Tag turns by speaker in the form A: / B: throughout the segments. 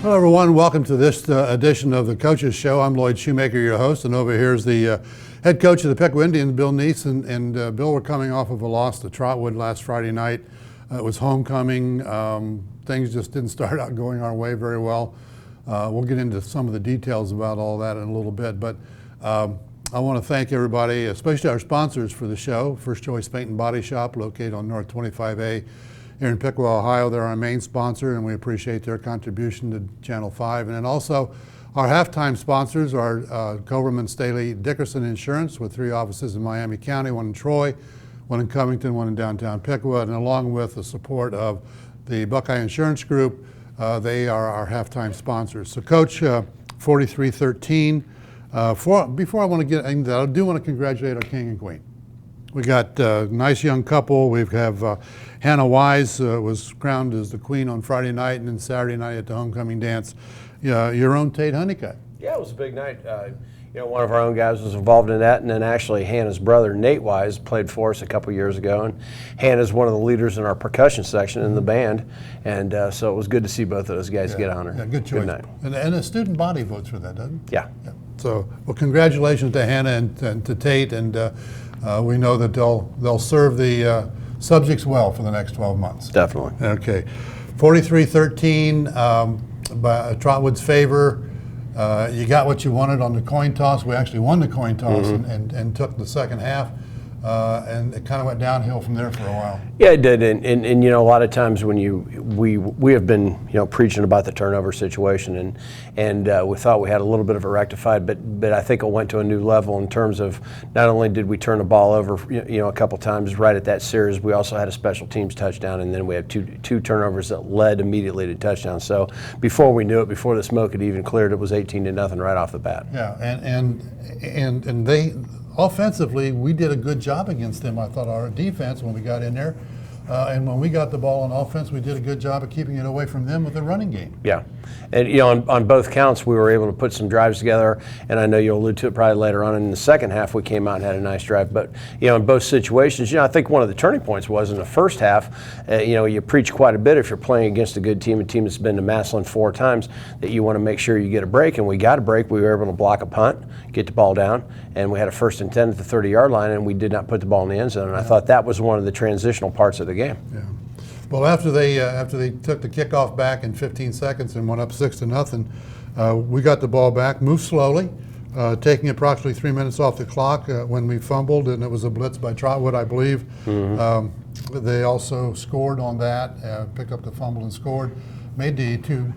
A: Hello, everyone. Welcome to this edition of the Coaches Show. I'm Lloyd Shoemaker, your host, and over here is the head coach of the Piqua Indians, Bill Neese. And Bill, we're coming off of a loss to Trotwood last Friday night. It was homecoming. Things just didn't start out going our way very well. We'll get into some of the details about all that in a little bit. But I want to thank everybody, especially our sponsors for the show. First Choice Paint and Body Shop, located on North 25A. Here in Piqua, Ohio. They're our main sponsor, and we appreciate their contribution to Channel 5. And then also our halftime sponsors are Coverman Staley Dickerson Insurance, with 3 offices in Miami County, 1 in Troy, 1 in Covington, 1 in downtown Piqua, and along with the support of the Buckeye Insurance Group, they are our halftime sponsors. So Coach, 43-13. Before I want to get into that, I do want to congratulate our king and queen. We got a nice young couple. We have Hannah Wise was crowned as the queen on Friday night, and then Saturday night at the homecoming dance, your own Tate Honeycutt.
B: Yeah, it was a big night. One of our own guys was involved in that, and then actually Hannah's brother, Nate Wise, played for us a couple years ago, and Hannah's one of the leaders in our percussion section in the band, and so it was good to see both of those guys get on her.
A: Yeah, good choice.
B: Good night.
A: And the student body votes for that, doesn't it?
B: Yeah.
A: So, well, congratulations to Hannah and to Tate, and we know that they'll serve the subjects well for the next 12 months.
B: Definitely.
A: Okay. 43-13 by Trotwood's favor. You got what you wanted on the coin toss. We actually won the coin toss and took the second half. And it kind of went downhill from there for a while.
B: Yeah, it did, and a lot of times when we have been preaching about the turnover situation, and we thought we had a little bit of it rectified, but I think it went to a new level in terms of not only did we turn the ball over a couple times right at that series, we also had a special teams touchdown, and then we had two turnovers that led immediately to touchdowns. So before we knew it, before the smoke had even cleared, it was 18-0 right off the bat.
A: Yeah, and they. Offensively, we did a good job against them. I thought our defense, when we got in there, and when we got the ball on offense, we did a good job of keeping it away from them with the running game.
B: Yeah, and on both counts, we were able to put some drives together, and I know you'll allude to it probably later on. In the second half, we came out and had a nice drive. But in both situations, I think one of the turning points was in the first half. You preach quite a bit if you're playing against a good team, a team that's been to Massillon 4 times, that you want to make sure you get a break, and we got a break. We were able to block a punt, get the ball down, and we had a 1st and 10 at the 30-yard line, and we did not put the ball in the end zone. And I thought that was one of the transitional parts of the game.
A: Yeah. Well, after they took the kickoff back in 15 seconds and went up 6-0, we got the ball back, moved slowly, taking approximately 3 minutes off the clock when we fumbled, and it was a blitz by Trotwood, I believe. They also scored on that, picked up the fumble and scored, made the 2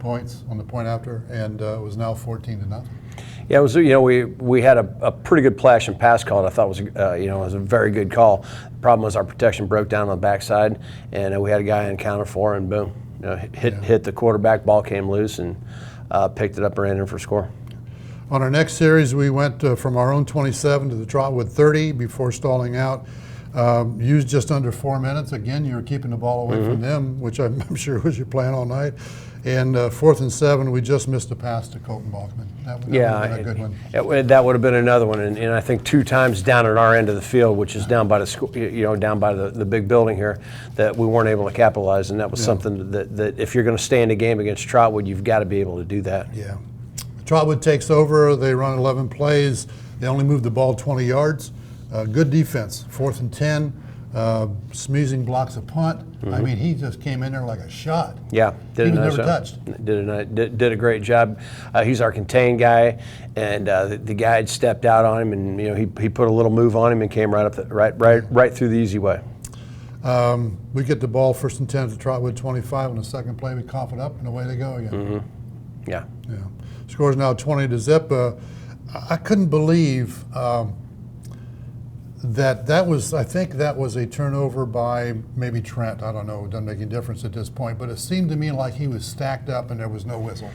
A: points on the point after, and it was now 14-0.
B: Yeah, it was. We had a pretty good flash and pass call. I thought was was a very good call. The problem was our protection broke down on the backside, and we had a guy in counter 4, and boom, hit the quarterback. Ball came loose and picked it up and ran in for a score.
A: On our next series, we went from our own 27 to the Trotwood 30 before stalling out. Used just under 4 minutes. Again, you were keeping the ball away from them, which I'm sure was your plan all night. And 4th and 7, we just missed a pass to Colton Bachman. That would have been a good one.
B: That would have been another one, and I think 2 times down at our end of the field, which is down by the school, down by the big building here, that we weren't able to capitalize, and that was something that if you're going to stay in the game against Trotwood, you've got to be able to do that.
A: Yeah. Trotwood takes over. They run 11 plays. They only moved the ball 20 yards. Good defense. 4th and 10. Smeezing blocks a punt. I mean, he just came in there like a shot.
B: Yeah,
A: he was never touched.
B: Did a great job. He's our contained guy, and the guy had stepped out on him, and he put a little move on him and came right up right through the easy way.
A: We get the ball 1st and 10 to Trotwood 25 on the second play. We cough it up, and away they go again.
B: Yeah.
A: Score's now 20-0. I couldn't believe. I think that was a turnover by maybe Trent. I don't know. It doesn't make any difference at this point. But it seemed to me like he was stacked up and there was no whistle.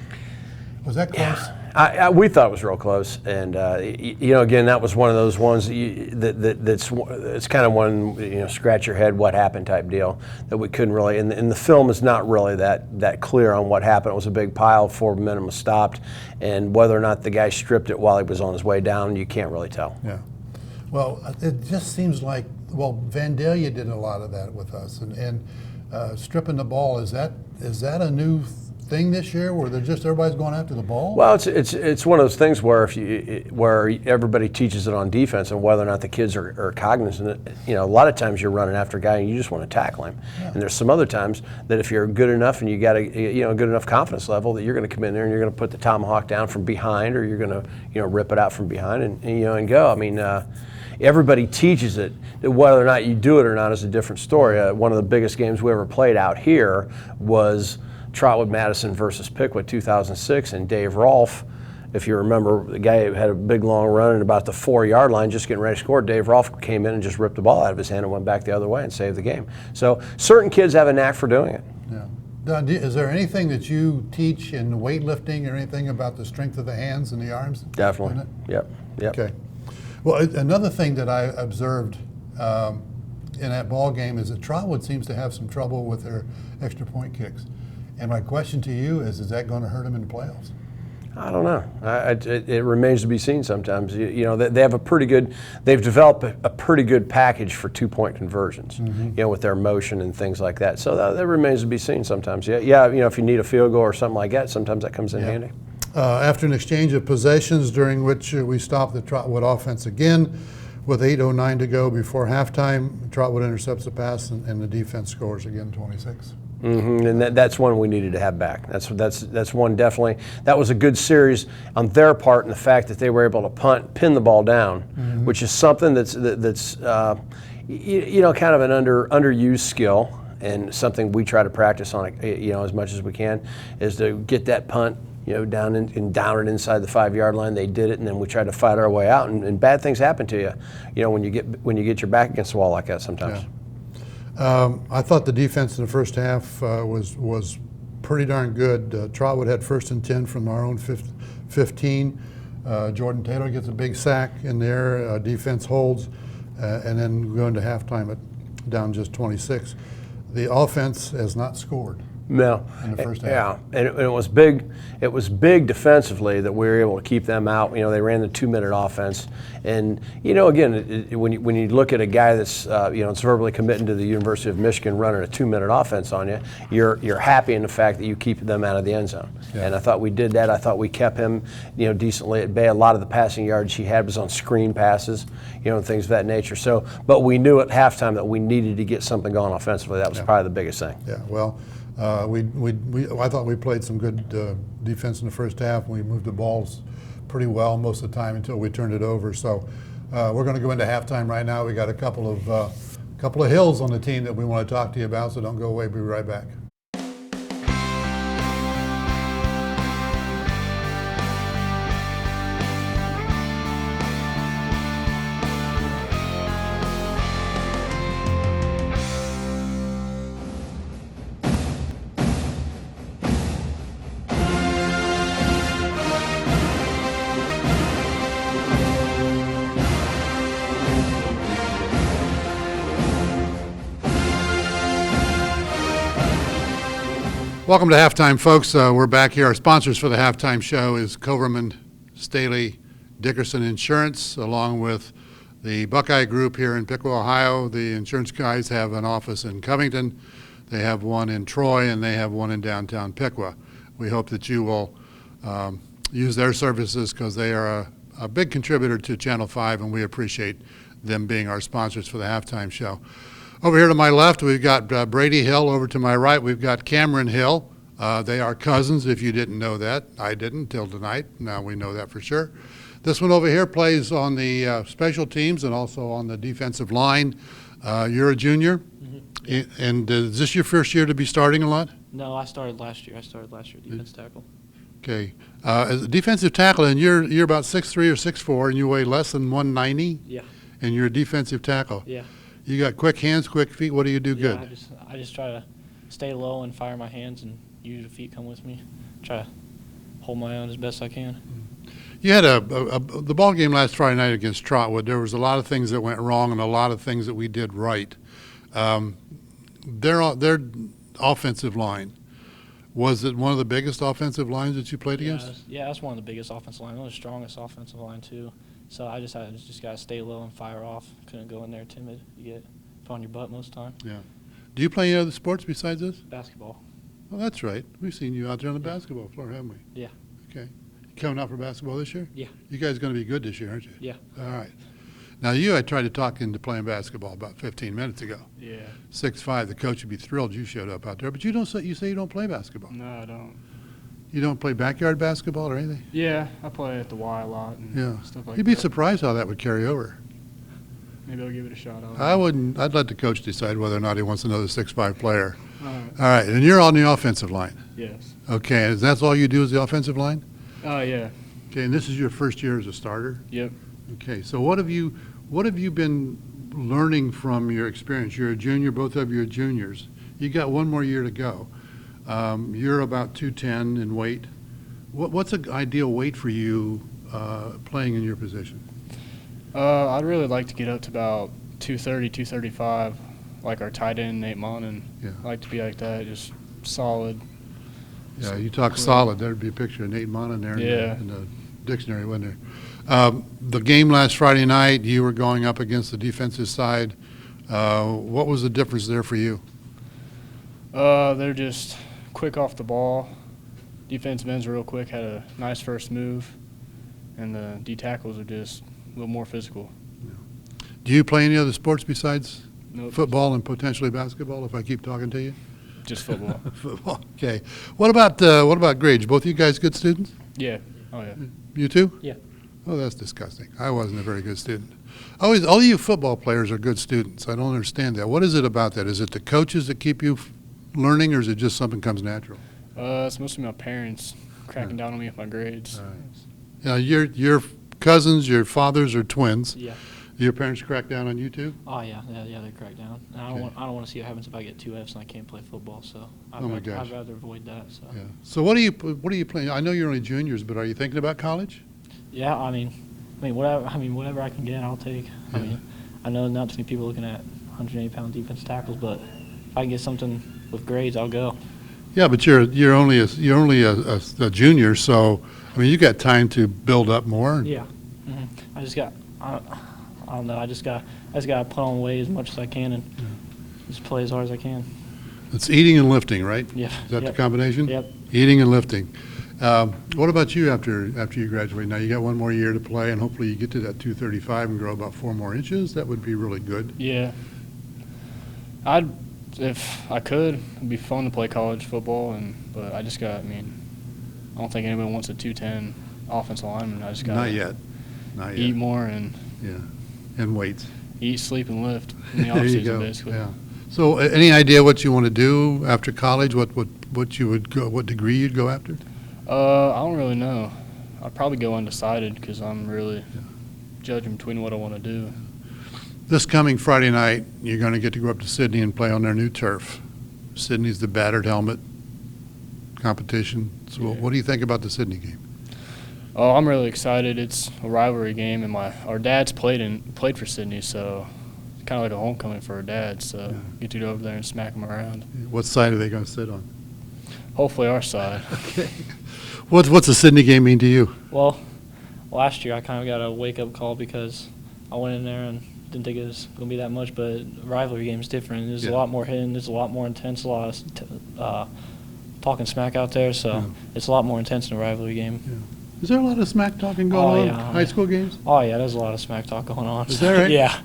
A: Was that close?
B: Yeah. We thought it was real close. And, again, that was one of those ones it's kind of one, scratch your head, what happened type deal that we couldn't really. And the film is not really that clear on what happened. It was a big pile. 4 momentum was stopped. And whether or not the guy stripped it while he was on his way down, you can't really tell.
A: Yeah. Well, it just seems like, Vandalia did a lot of that with us, and stripping the ball, is that a new thing this year where they're just everybody's going after the ball?
B: Well, it's one of those things where where everybody teaches it on defense and whether or not the kids are cognizant. You know, a lot of times you're running after a guy and you just want to tackle him. Yeah. And there's some other times that if you're good enough and you got a good enough confidence level that you're going to come in there and you're going to put the tomahawk down from behind, or you're going to rip it out from behind and go. I mean. Everybody teaches it. Whether or not you do it or not is a different story. One of the biggest games we ever played out here was Trotwood Madison versus Piqua 2006, and Dave Rolfe, if you remember, the guy who had a big long run at about the 4-yard line just getting ready to score, Dave Rolfe came in and just ripped the ball out of his hand and went back the other way and saved the game. So certain kids have a knack for doing it.
A: Yeah. Don, is there anything that you teach in weightlifting or anything about the strength of the hands and the arms?
B: Definitely. Yep.
A: Okay. Well, another thing that I observed in that ball game is that Trotwood seems to have some trouble with their extra point kicks. And my question to you is that going to hurt them in the playoffs?
B: I don't know. It remains to be seen sometimes. You know, they have they've developed a pretty good package for 2-point conversions, you know, with their motion and things like that. So that remains to be seen sometimes. Yeah, you know, if you need a field goal or something like that, sometimes that comes in handy.
A: After an exchange of possessions during which we stopped the Trotwood offense again with 8:09 to go before halftime, Trotwood intercepts the pass and the defense scores again 26.
B: And that's one we needed to have back. That's one definitely. That was a good series on their part, and the fact that they were able to pin the ball down, which is something that's you know, kind of an underused skill, and something we try to practice on, you know, as much as we can, is to get that punt, you know, down it inside the 5-yard line. They did it, and then we tried to fight our way out, and bad things happen to you, you know, when you get your back against the wall like that sometimes.
A: Yeah. I thought the defense in the first half was pretty darn good. Trotwood had 1st and 10 from our own 15. Jordan Taylor gets a big sack in there. Defense holds, and then going to halftime down just 26. The offense has not scored.
B: No.
A: In the first half.
B: Yeah, and it was big. It was big defensively that we were able to keep them out. You know, they ran the 2-minute offense, and you know, again, when you look at a guy that's you know, it's verbally committing to the University of Michigan running a 2-minute offense on you, you're happy in the fact that you keep them out of the end zone. Yeah. And I thought we did that. I thought we kept him, you know, decently at bay. A lot of the passing yards he had was on screen passes, you know, and things of that nature. So, but we knew at halftime that we needed to get something going offensively. That was probably the biggest thing.
A: Yeah. Well. I thought we played some good defense in the first half. We moved the balls pretty well most of the time until we turned it over. So we're going to go into halftime right now. We got a couple of hills on the team that we want to talk to you about. So don't go away. Be right back. Welcome to Halftime, folks. We're back here. Our sponsors for the Halftime Show is Coverman, Staley, Dickerson Insurance, along with the Buckeye Group here in Piqua, Ohio. The insurance guys have an office in Covington. They have one in Troy, and they have one in downtown Piqua. We hope that you will use their services because they are a big contributor to Channel 5, and we appreciate them being our sponsors for the Halftime Show. Over here to my left, we've got Brady Hill. Over to my right, we've got Cameron Hill. They are cousins, if you didn't know that. I didn't till tonight. Now we know that for sure. This one over here plays on the special teams and also on the defensive line. You're a junior, and is this your first year to be starting a lot?
C: No, I started last year. Defense tackle.
A: Okay. As a defensive tackle, and you're about 6'3" or 6'4", and you weigh less than 190?
C: Yeah.
A: And you're a defensive tackle?
C: Yeah.
A: You got quick hands, quick feet. What do you do good?
C: I just try to stay low and fire my hands, and use the feet come with me. Try to hold my own as best I can.
A: You had the ball game last Friday night against Trotwood. There was a lot of things that went wrong and a lot of things that we did right. Their offensive line, was it one of the biggest offensive lines that you played against?
C: Yeah, that's one of the biggest offensive lines. One of the strongest offensive line too. So I just got to stay low and fire off. Couldn't go in there timid. You get put on your butt most of the time.
A: Yeah. Do you play any other sports besides this?
C: Basketball.
A: Oh, that's right. We've seen you out there on the basketball floor, haven't we?
C: Yeah.
A: Okay. You coming out for basketball this year?
C: Yeah.
A: You guys going to be good this year, aren't you?
C: Yeah.
A: All right. Now, I tried to talk into playing basketball about 15 minutes ago.
D: Yeah.
A: 6'5", the coach would be thrilled you showed up out there. But you say you don't play basketball.
D: No, I don't.
A: You don't play backyard basketball or anything?
D: Yeah, I play at the Y a lot and
A: Yeah.
D: stuff like
A: You'd be
D: that.
A: surprised how that would carry over.
D: Maybe I'll give it a shot.
A: I wouldn't. I'd let the coach decide whether or not he wants another 6'5" player.
D: Uh,
A: All right, and you're on the offensive line.
D: yes.
A: Okay, and that's all you do is the offensive line?
D: Yeah.
A: Okay, and this is your first year as a starter?
D: Yep.
A: Okay, so what have you been learning from your experience? You're a junior, both of you are juniors. You got one more year to go. You're about 210 in weight. What's an ideal weight for you playing in your position?
D: I'd really like to get up to about 230, 235, like our tight end, Nate Monin.
A: Yeah.
D: I like to be like that, just solid.
A: Yeah, you talk solid. There'd be a picture of Nate Monin there
D: Yeah.
A: in the dictionary, wasn't there? The game last Friday night, you were going up against the defensive side. What was the difference there for you?
D: They're just quick off the ball. Defensive ends real quick, had a nice first move, and the D tackles are just a little more physical.
A: Do you play any other sports besides
D: Nope.
A: football and potentially basketball, if I keep talking to you?
D: Just football.
A: Football, okay. What about grades? Both you guys good students?
D: Yeah. Oh, yeah.
A: You too?
C: Yeah.
A: Oh, that's disgusting. I wasn't a very good student. All you football players are good students. I don't understand that. What is it about that? Is it the coaches that keep you learning, or is it just something comes natural?
D: It's mostly my parents cracking down on me with my grades.
A: All right. Your cousins, your fathers are twins.
C: Yeah.
A: Do your parents crack down on you too?
C: Oh yeah, they crack down. And
A: Okay.
C: I don't want to see what happens if I get 2 Fs and I can't play football. So
A: Oh, my gosh.
C: I'd rather avoid that. So
A: Yeah. So what are you playing? I know you're only juniors, but are you thinking about college?
C: yeah, I mean whatever I can get, I'll take. I
A: Yeah.
C: mean, I know not too many people looking at 180-pound defense tackles, but if I can get something with grades, I'll go.
A: Yeah, but you're only a junior, so I mean you got time to build up more.
C: Yeah. I just got I don't know. I just got to put on weight as much as I can and just play as hard as I can.
A: It's eating and lifting, right?
C: Yeah.
A: Is that the
C: Yep.
A: combination?
C: Yep.
A: Eating and lifting. What about you after you graduate? Now you got one more year to play, and hopefully you get to that 235 and grow about 4 more inches. That would be really good.
D: Yeah. If I could, it'd be fun to play college football, but I don't think anybody wants a 210 offensive lineman. I just got
A: Not yet. Not
D: eat
A: yet.
D: more and
A: Yeah. And weights.
D: eat, sleep, and lift in the
A: There you
D: offseason,
A: go.
D: basically.
A: Yeah. So, any idea what you want to do after college? What you would go? What degree you'd go after?
D: I don't really know. I'd probably go undecided because I'm really judging between what I want to do.
A: This coming Friday night, you're going to get to go up to Sydney and play on their new turf. Sydney's the battered helmet competition. So,
D: Yeah.
A: what do you think about the Sydney game?
D: Oh, I'm really excited. It's a rivalry game, and our dad's played for Sydney, so it's kind of like a homecoming for our dad. So get to go over there and smack them around.
A: What side are they going to sit on?
D: Hopefully our side.
A: Okay. What's the Sydney game mean to you?
C: Well, last year I kind of got a wake-up call because I went in there and didn't think it was going to be that much, but rivalry game is different. There's
A: Yeah.
C: a lot more hitting. There's a lot more intense, a lot of talking smack out there, so
A: Yeah.
C: it's a lot more intense than a rivalry game.
A: Is there a lot of smack talking going
C: Oh,
A: on
C: yeah.
A: high school games?
C: Oh, yeah, there's a lot of smack talk going on.
A: Is that right?
C: Yeah.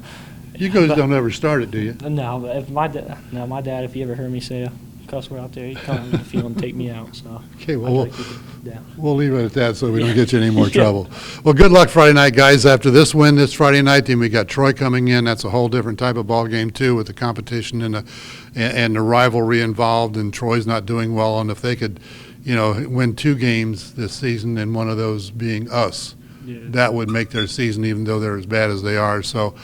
A: You guys don't ever start it, do you?
C: No, but if my dad, if he ever heard me say a cuss word out there, he'd come in the field and take me out, so
A: Okay,
C: I
A: well,
C: try to keep it down.
A: we'll leave it at that so we don't get you in any more
C: Yeah.
A: trouble. Well, good luck Friday night, guys. After this win this Friday night, then we got Troy coming in. That's a whole different type of ball game too, with the competition and the rivalry involved. And Troy's not doing well. And if they could, win 2 games this season, and one of those being us, that would make their season, even though they're as bad as they are. So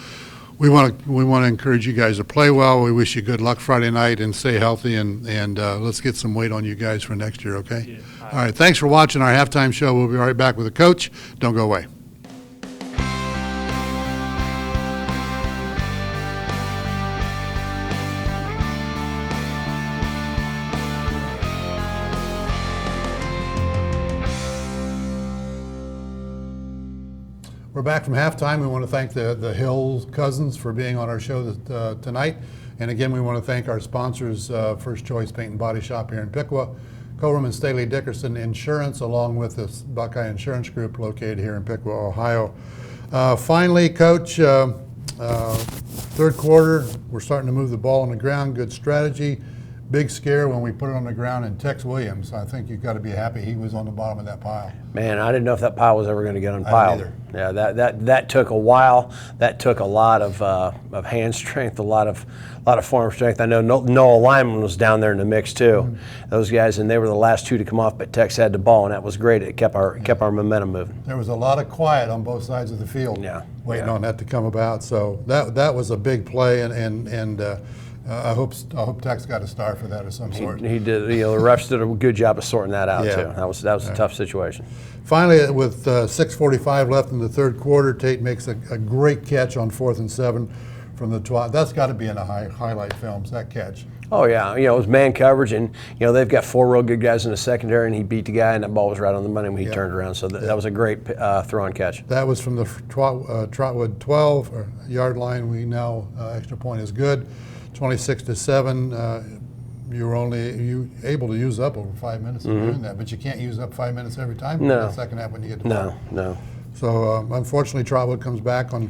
A: we want to encourage you guys to play well. We wish you good luck Friday night and stay healthy, and let's get some weight on you guys for next year, okay?
C: Yeah.
A: All right, thanks for watching our halftime show. We'll be right back with the coach. Don't go away. We're back from halftime. We want to thank the Hill cousins for being on our show tonight. And again, we want to thank our sponsors, First Choice Paint and Body Shop here in Piqua, Corum and Staley Dickerson Insurance, along with the Buckeye Insurance Group located here in Piqua, Ohio. Finally, Coach, third quarter, we're starting to move the ball on the ground. Good strategy. Big scare when we put it on the ground, and Tex Williams, I think you've got to be happy he was on the bottom of that pile.
B: Man, I didn't know if that pile was ever going to get
A: I didn't
B: unpiled.
A: either.
B: Yeah, that took a while. That took a lot of hand strength, a lot of form strength. I know Noah Lyman was down there in the mix too.
A: Mm-hmm.
B: Those guys, and they were the last two to come off, but Tex had the ball, and that was great. It kept our momentum moving.
A: There was a lot of quiet on both sides of the field,
B: Yeah,
A: waiting
B: yeah.
A: on that to come about. So that was a big play, and I hope Tex got a star for that of some sort.
B: He did. The refs did a good job of sorting that out
A: Yeah.
B: too. That was a tough situation.
A: Finally, with 6:45 left in the third quarter, Tate makes a great catch on 4th and 7 from the 12. That's got to be in the highlight films, that catch.
B: Oh yeah, it was man coverage, and they've got 4 real good guys in the secondary, and he beat the guy, and that ball was right on the money when he
A: Yeah.
B: turned around. So that was a great throw and catch.
A: That was from the Trotwood 12-yard line. We know extra point is good. 26-7. You were only able to use up over 5 minutes of doing that, but you can't use up 5 minutes every time in
B: No.
A: the second half when you get the ball.
B: No.
A: So unfortunately, Trotwood comes back on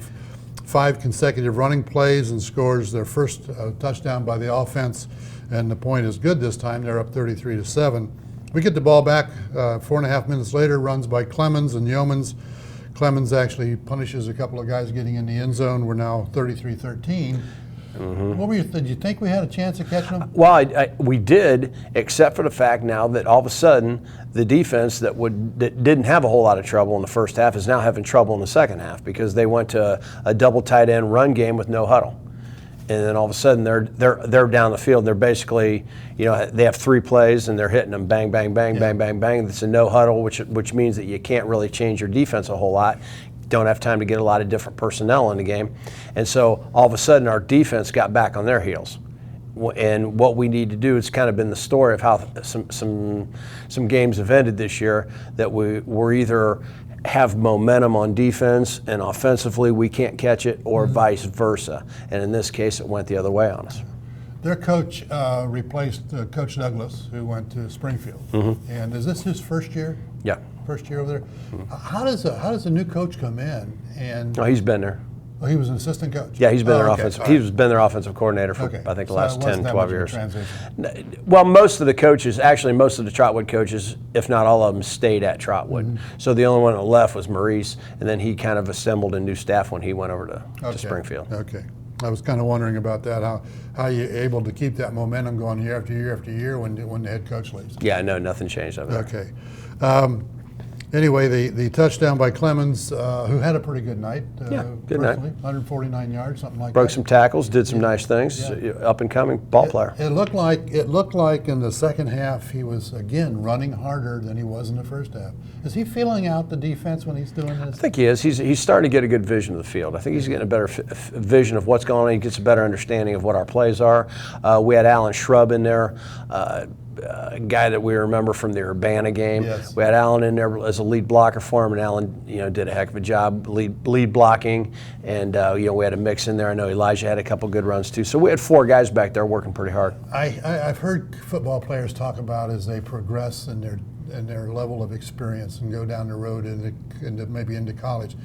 A: 5 consecutive running plays and scores their first touchdown by the offense, and the point is good this time. They're up 33-7. We get the ball back 4.5 minutes later, runs by Clemens and Yeomans. Clemens actually punishes a couple of guys getting in the end zone. We're now 33-13. What were did you think we had a chance of catching them?
B: Well, we did, except for the fact now that all of a sudden the defense that didn't have a whole lot of trouble in the first half is now having trouble in the second half because they went to a double tight end run game with no huddle, and then all of a sudden they're down the field. They're basically, they have 3 plays and they're hitting them bang, bang, bang, bang, bang, bang. It's a no huddle, which means that you can't really change your defense a whole lot. Don't have time to get a lot of different personnel in the game, and so all of a sudden our defense got back on their heels. And what we need to do, it's kind of been the story of how some games have ended this year, that we're either have momentum on defense and offensively we can't catch it, or vice versa. And in this case, it went the other way on us.
A: Their coach replaced Coach Douglas, who went to Springfield. And is this his first year?
B: Yeah.
A: First year over there. How does a new coach come in? And
B: Oh, he's been there.
A: he was an assistant coach.
B: Yeah, he's been their
A: okay.
B: offensive.
A: All right.
B: He's been their offensive coordinator for
A: Okay.
B: I think the
A: So
B: last
A: it wasn't
B: 10,
A: that
B: 12
A: much of a
B: years.
A: transition.
B: Well, most of the coaches, actually most of the Trotwood coaches, if not all of them, stayed at Trotwood. So the only one that left was Maurice, and then he kind of assembled a new staff when he went over to
A: Okay.
B: Springfield.
A: Okay. I was kind of wondering about that, how you able to keep that momentum going year after year after year when the head coach leaves.
B: Yeah, no, nothing changed over there.
A: Okay. Anyway, the touchdown by Clemens, who had a pretty good night.
B: Yeah, good night.
A: personally, 149 yards, something like
B: Broke
A: that.
B: some tackles, did some nice things. Up and coming ball player.
A: It looked like in the second half he was again running harder than he was in the first half. Is he feeling out the defense when he's doing this?
B: I think he is. He's starting to get a good vision of the field. I think he's getting a better vision of what's going on. He gets a better understanding of what our plays are. We had Alan Shrub in there, a guy that we remember from the Urbana game.
A: Yes.
B: We had Alan in there as a lead blocker for him, and Alan, did a heck of a job lead blocking. And we had a mix in there. I know Elijah had a couple good runs too. So we had 4 guys back there working pretty hard.
A: I've heard football players talk about as they progress in their level of experience and go down the road into maybe into college,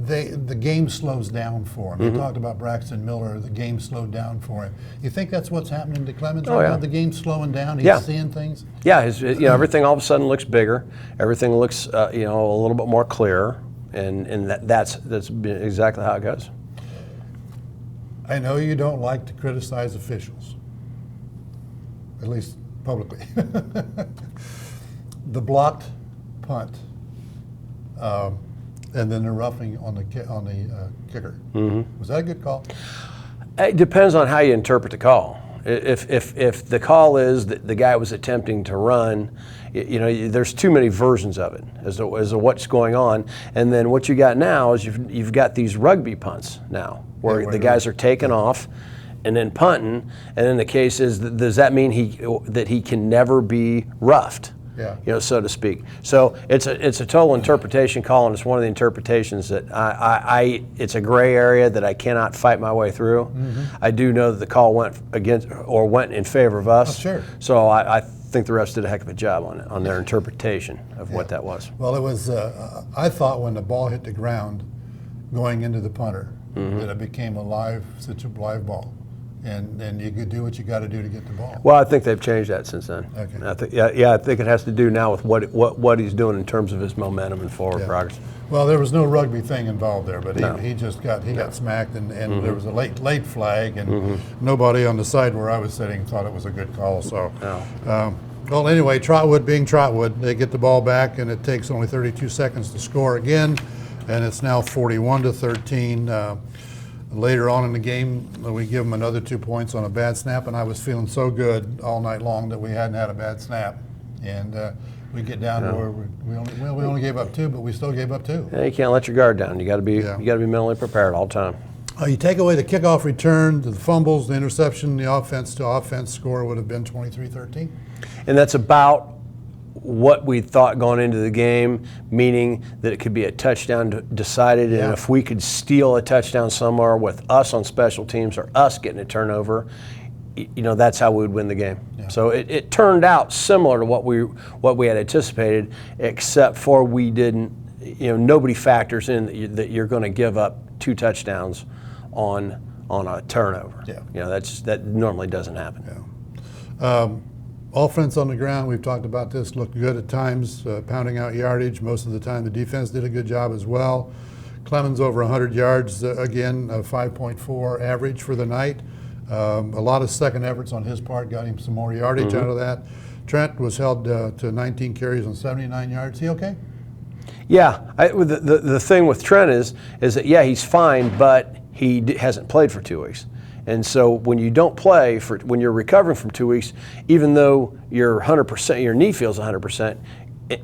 A: the game slows down for him. You talked about Braxton Miller, the game slowed down for him. You think that's what's happening to Clemens?
B: Oh, yeah.
A: The game slowing down, he's
B: Yeah.
A: seeing things?
B: Yeah, everything all of a sudden looks bigger. Everything looks, a little bit more clear, and that's exactly how it goes.
A: I know you don't like to criticize officials, at least publicly. The blocked punt, and then the roughing on the kicker. Was that a good call?
B: It depends on how you interpret the call. If the call is that the guy was attempting to run, there's too many versions of it as to what's going on. And then what you got now is you've got these rugby punts now, where
A: Yeah,
B: the guys are taking off and then punting. And then the case is, does that mean that he can never be roughed? so to speak. So it's a total interpretation call, and it's one of the interpretations that it's a gray area that I cannot fight my way through. I do know that the call went in favor of us.
A: Oh, sure.
B: So I think the refs did a heck of a job on their interpretation of what that was.
A: Well, it was, I thought when the ball hit the ground going into the punter, that it became a live ball. And you could do what you got to do to get the ball.
B: Well, I think they've changed that since then.
A: Okay.
B: I think, I think it has to do now with what he's doing in terms of his momentum and forward progress.
A: Well, there was no rugby thing involved there, but
B: No.
A: he got smacked, and there was a late flag, and nobody on the side where I was sitting thought it was a good call. So, well, anyway, Trotwood being Trotwood, they get the ball back, and it takes only 32 seconds to score again, and it's now 41-13. Later on in the game, we give them another 2 points on a bad snap, and I was feeling so good all night long that we hadn't had a bad snap. And we get down to where we only gave up 2, but we still gave up 2.
B: Yeah, you can't let your guard down. You got to be mentally prepared all the time.
A: You take away the kickoff return, the fumbles, the interception, the offense score would have been 23-13.
B: And that's about what we thought going into the game, meaning that it could be a touchdown decided, and if we could steal a touchdown somewhere with us on special teams or us getting a turnover, that's how we would win the game. Yeah. So it turned out similar to what we had anticipated, except for we didn't. Nobody factors in that you're going to give up 2 touchdowns on a turnover.
A: Yeah.
B: That normally doesn't happen.
A: Yeah. Offense on the ground, we've talked about this, looked good at times, pounding out yardage. Most of the time the defense did a good job as well. Clemens over 100 yards, again, 5.4 average for the night. A lot of second efforts on his part got him some more yardage out of that. Trent was held to 19 carries on 79 yards. He okay?
B: Yeah, the thing with Trent is that, he's fine, but he hasn't played for 2 weeks. And so when you don't play, when you're recovering from 2 weeks, even though you're 100%, your knee feels 100%,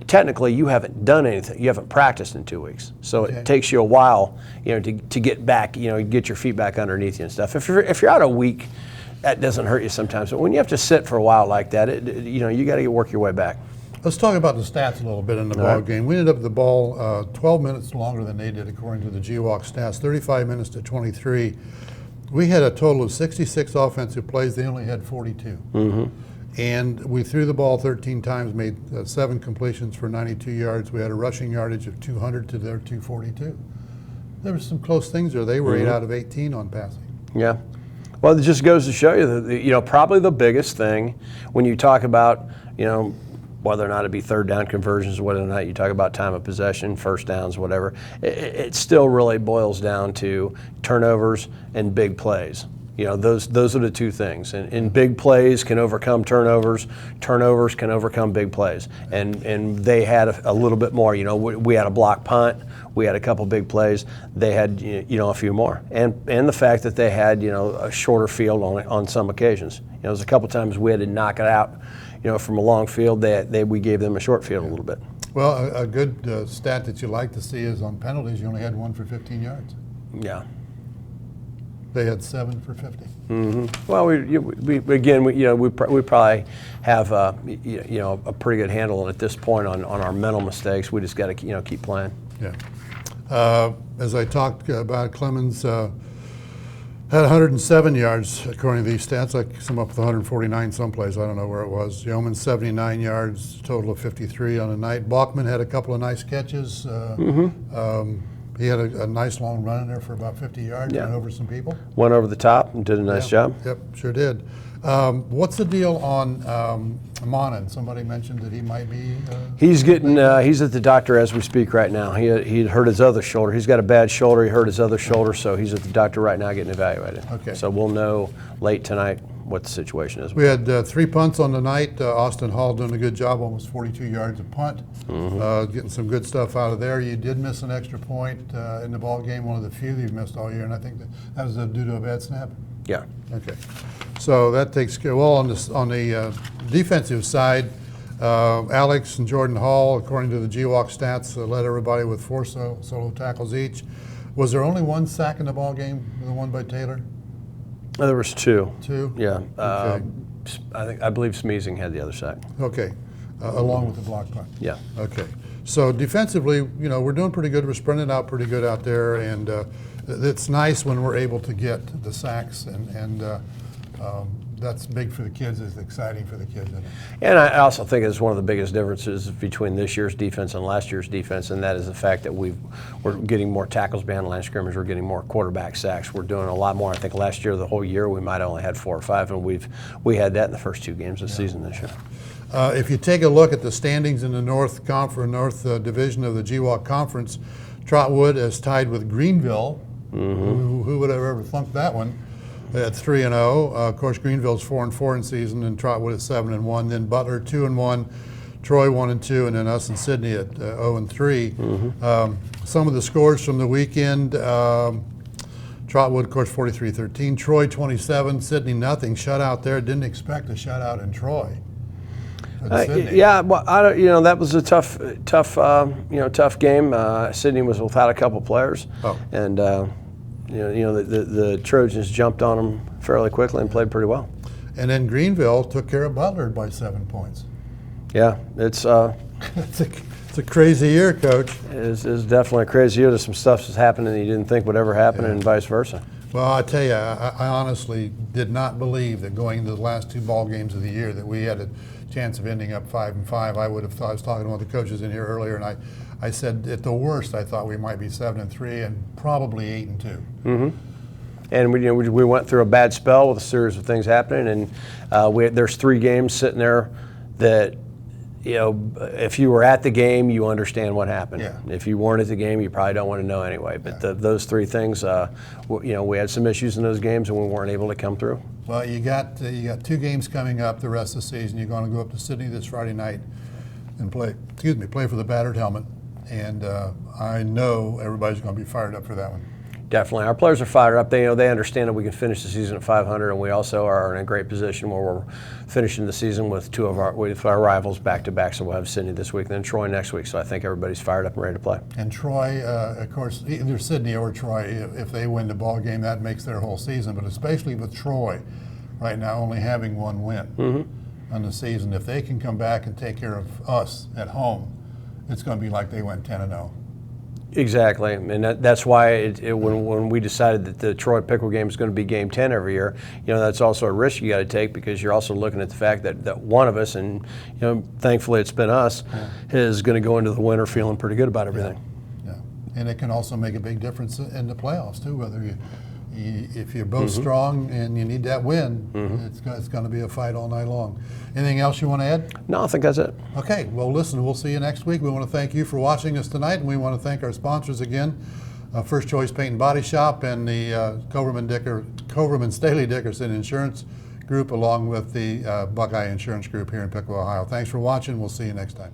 B: technically you haven't done anything. You haven't practiced in 2 weeks. So it takes you a while, to get back, get your feet back underneath you and stuff. If you're out a week, that doesn't hurt you sometimes. But when you have to sit for a while like that, you got to work your way back.
A: Let's talk about the stats a little bit in the ball game. We ended up with the ball 12 minutes longer than they did, according to the GWalk stats, 35 minutes to 23. We had a total of 66 offensive plays. They only had 42. And we threw the ball 13 times, made 7 completions for 92 yards. We had a rushing yardage of 200 to their 242. There were some close things there. They were 8 out of 18 on passing.
B: Yeah. Well, it just goes to show you that, probably the biggest thing when you talk about, whether or not it be third down conversions, whether or not you talk about time of possession, first downs, whatever, it still really boils down to turnovers and big plays. Those are the 2 things. And big plays can overcome turnovers. Turnovers can overcome big plays. And they had a little bit more. We had a block punt. We had a couple big plays. They had a few more. And the fact that they had a shorter field on some occasions. There was a couple times we had to knock it out. From a long field, we gave them a short field a little bit.
A: Well, a good stat that you like to see is on penalties, you only had 1 for 15 yards.
B: Yeah.
A: They had 7 for 50.
B: Well, we probably have a pretty good handle at this point on our mental mistakes. We just got to keep playing.
A: Yeah. As I talked about, Clemens had 107 yards, according to these stats. I come up with 149 someplace. I don't know where it was. Yeoman 79 yards, total of 53 on the night. Bachman had a couple of nice catches. He had a nice long run in there for about 50 yards, went over some people.
B: Went over the top and did a nice job.
A: Yep, sure did. What's the deal on Monin? Somebody mentioned that he might be.
B: He's getting. He's at the doctor as we speak right now. He hurt his other shoulder. He's got a bad shoulder. He hurt his other shoulder, so he's at the doctor right now getting evaluated.
A: Okay.
B: So we'll know late tonight what the situation is.
A: We had 3 punts on the night. Austin Hall doing a good job, almost 42 yards a punt, getting some good stuff out of there. You did miss an extra point in the ball game, one of the few that you've missed all year, and I think that was due to a bad snap.
B: Yeah.
A: Okay. So that takes care. Well, on the defensive side, Alex and Jordan Hall, according to the GWalk stats, led everybody with 4 solo tackles each. Was there only 1 sack in the ball game, the one by Taylor?
B: There was 2.
A: 2?
B: Yeah.
A: Okay.
B: I believe Smeezing had the other sack.
A: Okay. along with the block punt.
B: Yeah.
A: Okay. So defensively, you know, we're doing pretty good. We're sprinting out pretty good out there, and it's nice when we're able to get the sacks, and that's big for the kids. It's exciting for the kids. Isn't it?
B: And I also think it's one of the biggest differences between this year's defense and last year's defense, and that is the fact that we're getting more tackles behind the line of scrimmage. We're getting more quarterback sacks. We're doing a lot more. I think last year, the whole year, we might have only had 4 or 5, and we had that in the first 2 games of the season this year.
A: If you take a look at the standings in the North Division of the GWAC Conference, Trotwood is tied with Greenville. Who would have ever thunked that one? At 3-0. Of course, Greenville's 4-4 in season, and Trotwood is 7-1. Then Butler 2-1, Troy 1-2, and then us and Sydney at 0-3. Some of the scores from the weekend: Trotwood, of course, 43-13. Troy 27, Sydney nothing. Shutout there. Didn't expect a shutout in Troy.
B: Yeah, well, that was a tough game. Sydney was without a couple players, and the Trojans jumped on them fairly quickly and played pretty well.
A: And then Greenville took care of Butler by 7 points.
B: Yeah, it's
A: it's a crazy year, Coach.
B: It's definitely a crazy year. There's some stuff that's happening that you didn't think would ever happen, and vice versa.
A: Well, I tell you, I honestly did not believe that going into the last 2 ball games of the year that we had a chance of ending up 5-5. I would have thought. I was talking to one of the coaches in here earlier, and I said at the worst I thought we might be 7-3 and probably 8-2.
B: And we went through a bad spell with a series of things happening, and there's 3 games sitting there that, if you were at the game, you understand what happened.
A: Yeah.
B: If you weren't at the game, you probably don't want to know anyway. But those 3 things, we had some issues in those games, and we weren't able to come through.
A: Well, you got 2 games coming up the rest of the season. You're going to go up to Sydney this Friday night and play for the battered helmet. And I know everybody's going to be fired up for that one.
B: Definitely. Our players are fired up. They understand that we can finish the season at 500, and we also are in a great position where we're finishing the season with 2 of our rivals back-to-back. So we'll have Sydney this week and then Troy next week. So I think everybody's fired up and ready to play.
A: And Troy, of course, either Sydney or Troy, if they win the ball game, that makes their whole season. But especially with Troy right now only having 1 win on the season, if they can come back and take care of us at home, it's going to be like they went 10-0.
B: Exactly, and that's why when we decided that the Troy Pickle game is going to be game 10 every year, that's also a risk you got to take, because you're also looking at the fact that one of us, and thankfully it's been us, is going to go into the winter feeling pretty good about everything.
A: Yeah, and it can also make a big difference in the playoffs too. Whether if you're both strong and you need that win, it's going to be a fight all night long. Anything else you want to add?
B: No, I think that's it. Okay,
A: well, listen, we'll see you next week. We want to thank you for watching us tonight, and we want to thank our sponsors again, First Choice Paint and Body Shop and the Coverman Staley Dickerson Insurance Group, along with the Buckeye Insurance Group here in Pickaway, Ohio. Thanks for watching. We'll see you next time.